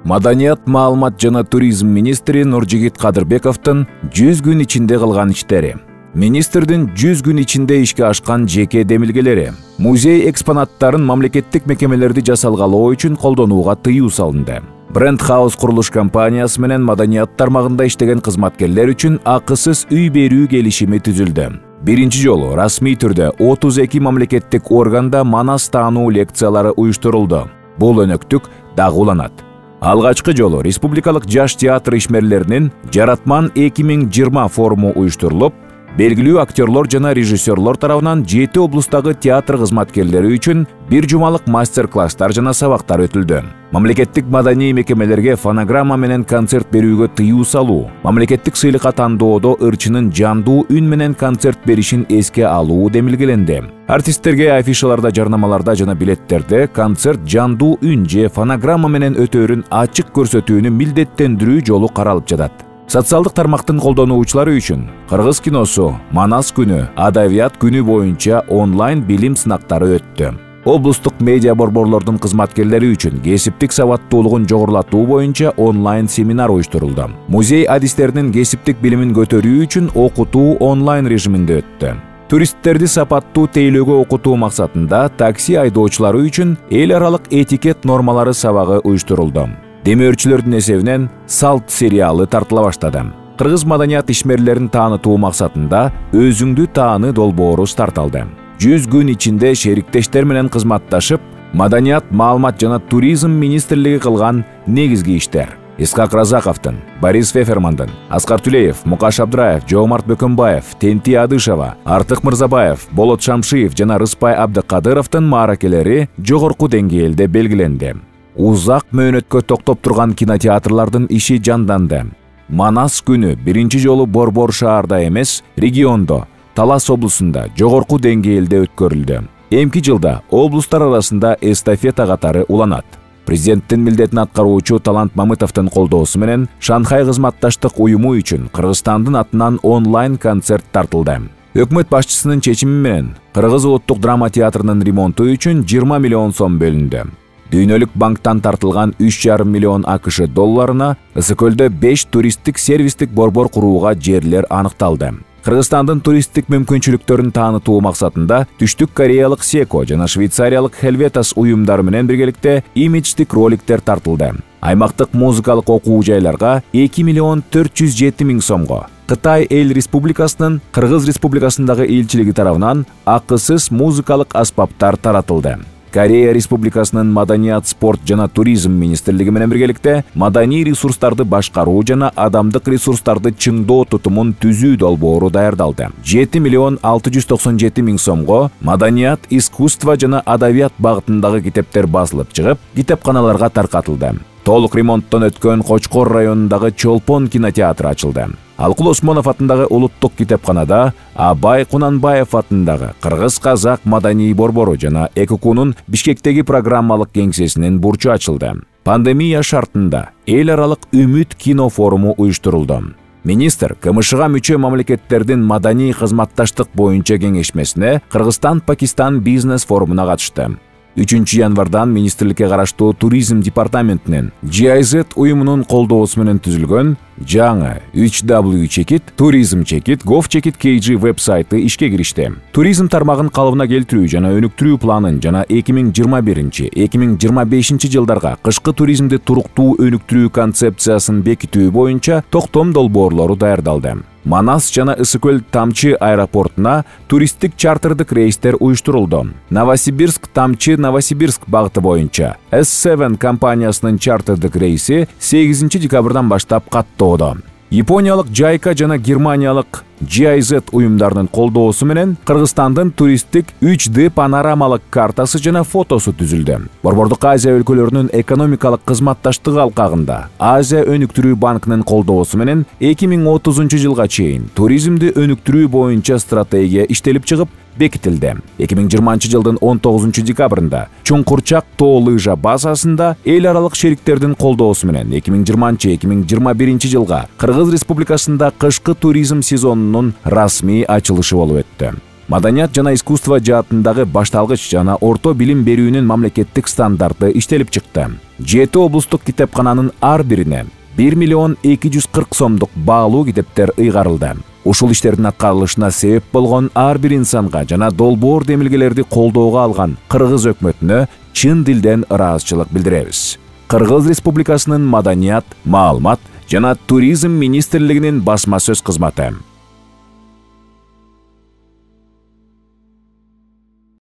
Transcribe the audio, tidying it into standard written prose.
Маданият, маалымат жана туризм министри Нуржигит Кадырбековдун 100 күн ичинде кылган иштери. Министрдин 100 күн ичинде ишке ашкан жеке демилгелери. Музей экспонаттарын мамлекеттик мекемелерди жасалгалоо үчүн колдонууга тыюу салынды. Бренд Хаус курулуш компаниясы менен маданият тармагында иштеген кызматкерлер үчүн акысыз үй берүү келишими түзүлдү. Биринчи жолу расмий түрдө 32 мамлекеттик органда манас таануу лекциялары уюштурулду. Бул өнөктүк дагы уланат. Алгачкы жолу республикалык жаш театр ишмерлеринин Жаратман 2020 форуму уюштурулуп, белгилүү актерлор жана режиссерлор тарабынан 7 облустагы театр кызматкерлери үчүн бир жумалык мастер-класстар жана сабактар өтүлдү. Мамлекеттик маданий мекемелерге фонограмма менен концерт берүүгө тыюу салуу, мамлекеттик сыйлыкка тандоодо ырчынын жандуу үн менен концерт беришин эске алуу демилгеленди. Артисттерге афишаларда, жарнамаларда жана билеттерде концерт жандуу үн же фонограмма менен өтөөрүн ачык көрсөтүүнү милдеттендирүү жолу каралып жатат. Социалдык тармактын колдонуучулары үчүн Кыргыз киносу Манас күнү, Адабият күнү боюнча онлайн билим сынактары өттү. Облустук медиа борборлордун кызматкерлери үчүн кесиптик сабаттуулугун жогорулатуу боюнча онлайн семинар уюштурулду. Музей адистеринин кесиптик билимин көтөрүү үчүн окутуу онлайн режиминде өттү. Туристтерди сапаттуу тейлөөгө окутуу максатында такси айдоочулары үчүн эл аралык этикет нормалары сабагы уюштурулду. Демөөрчүлөрдүн эсебинен Салт сериалы тартыла баштады. Кыргыз маданият ишмерлерин таанытуу максатында өзүңдү тааны долбоору старталды. 100 күн ичинде шериктештер менен кызматташып, маданият, маалымат жана туризм министрлиги кылган негизги иштер. Исхак Разаковдун, Борис Фефермандын, Аскар Түлеев, Мукаш Абдраев, Жоомарт Бөкөнбаев, Тенти Адышева, Артык Мырзабаев, Болот Шамшиев жана Рыспай Абдыкадыровдун мааракелери жогорку деңгээлде белгиленди. Узак мөөнөткө токтоп турган кинотеатрлардын иши жанданды. Манас күнү биринчи жолу Борбор шаарда эмес, региондо, Талас облусунда жогорку деңгээлде өткөрүлдү. Эмки жылда облустар арасында эстафета катары уланат. Президенттин милдетин аткаруучу Талант Мамытовдун колдоосу менен Шанхай кызматташтык уюму үчүн Кыргызстандын атынан онлайн концерт тартылды. Өкмөт башчысынын чечими менен Кыргыз улуттук драма театрынын ремонту үчүн 20 миллион сом бөлүндү. Дүйнөлүк банктан тартылган 3,5 миллион АКШ долларына Ысыкөлдө 5 туристтик сервистик борбор курууга жерлер аныкталды. Кыргызстандын туристтик мүмкүнчүлүктөрүн таанытуу максатында Түштүк Кореялык Секо жана Швейцариялык Хелветас уюмдары менен биргеликте имидждик роликтер тартылды. Аймактык музыкалык окуу жайларга 2 миллион 407 миң сомго Кытай Эл Республикасынын Кыргыз Республикасындагы элчилиги тарабынан акысыз музыкалык аспаптар таратылды. Корея Республикасынын Маданият, спорт жана туризм министрлиги менен биргеликте маданий ресурстарды башкаруу жана адамдык ресурстарды чыңдоо тутумун түзүү долбоору даярдалды. 7 миллион 697 миң сомго маданият, искусство жана адабият багытындагы китептер басылып чыгып, китепканаларга таркатылды. Толук ремонттон өткөн Кочкор районундагы Чолпон кинотеатры ачылды. Алкул Осмонов атындагы улуттук китепканада Абай Кунанбаев атындагы Кыргыз-Казак маданий борбору жана ЭККУнун Бишкектеги программалык кеңсесинин бурчу ачылды. Пандемия шартында эл аралык Үмүт кино форуму уюштурулду. Министр КМШга мүчө мамлекеттердин маданий кызматташтык боюнча кеңешмесине Кыргызстан-Пакистан бизнес форумуна катышты. 3 январдан министрликке караштуу туризм департаментинин GIZ уюмунун колдоосу менен түзүлгөн жаңы 3w-tourism.gov.kg веб-сайты ишке киришти. Туризм тармагын калыбына келтирүү жана өнүктүрүү планын жана 2021-2025 жылдарга кышкы туризмди туруктуу өнүктүрүү концепциясын бекитүү боюнча токтом долбоорлору даярдалды. Манас жана Ысыкөл Тамчы аэропортуна туристтик чартердик рейстер уюштурулду. Новосибирск-Тамчы Новосибирск багыты боюнча S7 компаниясынын чартердик рейси 8 декабрдан баштап каттоодо. Япониялык Жайка жана германиялык GIZ уюмдарынын колдоосу менен Кыргызстандын туристтик 3D панорамалык картасы жана фотосу түзүлдү. Борбордук Азия өлкөлөрүнүн экономикалык кызматташтыгы алкагында Азия өнүктүрүү банкынын колдоосу менен 2030 жылга чейин туризмди өнүктүрүү боюнча стратегия иштелип чыгып бекитилди. 2020 жылдын 19 декабрында Чуңкурчак тоо лыжа базасында эл аралык шериктердин колдоосу менен 2020-2021 жылга Кыргыз Республикасында кышкы туризм сезонунун расмий ачылышы болуп өттү. Маданият жана искусство жаатындагы башталгыч жана орто билим берүүнүн мамлекеттик стандарты иштелип чыкты. 7 облустук китепкананын ар бирине 1 миллион 240 сомдук баалуу китептер ыйгарылды. Ушул иштердин аткарылышына себеп болгон ар бир инсанга жана долбоор демилгелерди колдоого алган Кыргыз өкмөтүнө чын дилден ыраазычылык билдиребиз. Кыргыз Республикасынын Маданият, маалымат жана туризм министрлигинин басма сөз кызматы.